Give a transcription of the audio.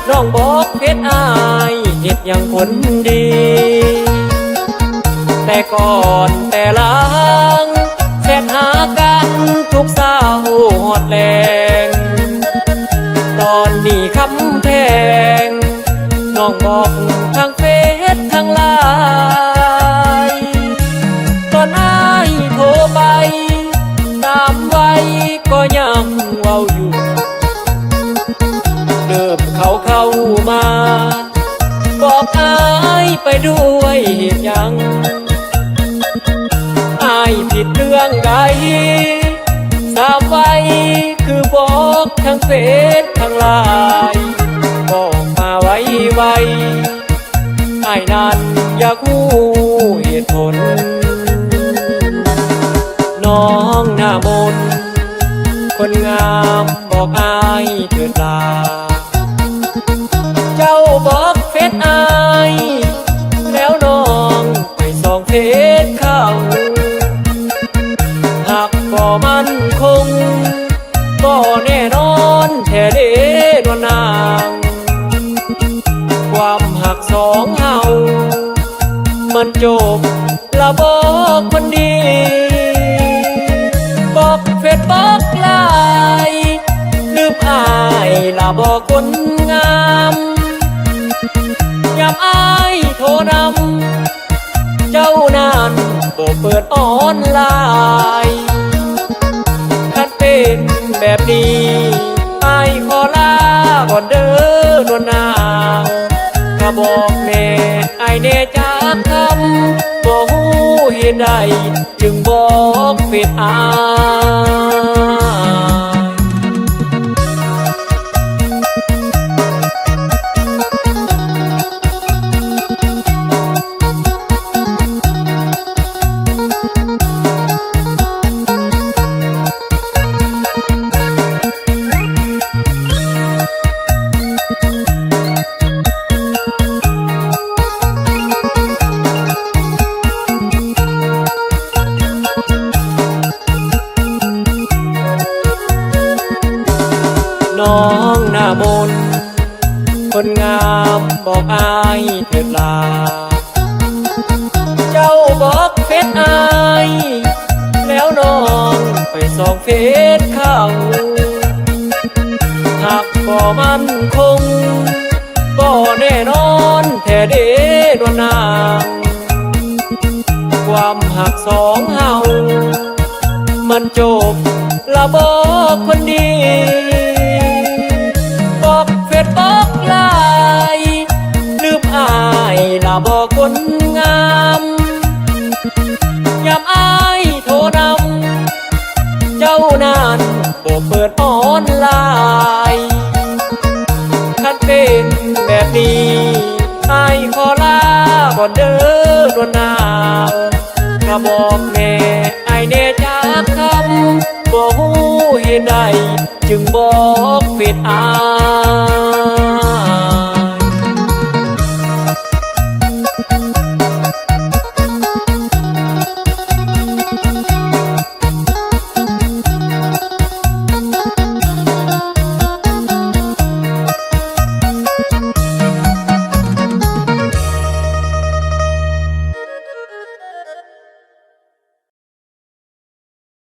น้องบอกเพชรอายเฮ็ดอย่างคนดี แต่ก่อนแต่หลังแชทหากันทุกเช้าหอดแรงตอนนี้คำแพงน้องบอกทางเฟซทางไลน์ตอนอายโทรไปตามไว้ก็ยังเว้าอยู่เดิมเข้ามาบอกอายไปด้วยเหตุยังอายผิดเรื่องใดทราบไว้คือบอกทางเฟซทางไลน์บอกมาไวอายนั้นอยากรู้เหตุผลน้องหน้ามนคนงามบอกอายเถิดลาเจ้าบอกเฟซอายแล้วน้องไปส่องเฟซเขาหากบ่มั่นคงบ่แน่นอนแท้เด้ดวนนางความหักสองเฮามันจบละบอกคนดีบอกเฟซบอกไลน์ลืมอายละบอกคนงามยามอายโทรนำเจ้านั้นบ่เปิดออนไลน์คันเป็นแบบนี้อายขอลาก่อนเด้อนวลนางถ้าบอกแน่อายแน่จากคำบ่ฮู้เหตุใดจึงบอกเฟซอายน้องหน้ามนคนงามบอกอายเถิดลาเจ้าบอกเฟซอายแล้วน้องไปส่องเฟซเขาหากบ่มั่นคงบ่แน่นอนแท้เด้ดวนนางความหักสองเฮามันจบละบอกคนดีบอกเฟซบอกไลน์ลืมอายละบอกคนงามยามอายโทรนำเจ้านั้นบ่เปิดออนไลน์คันเป็นแบบนี้อายขอลาก่อนเด้อดวนนางถ้าบอกแน่อายแน่จากคำบ่ฮู้เหตุใดจึงบอกเฟซอาย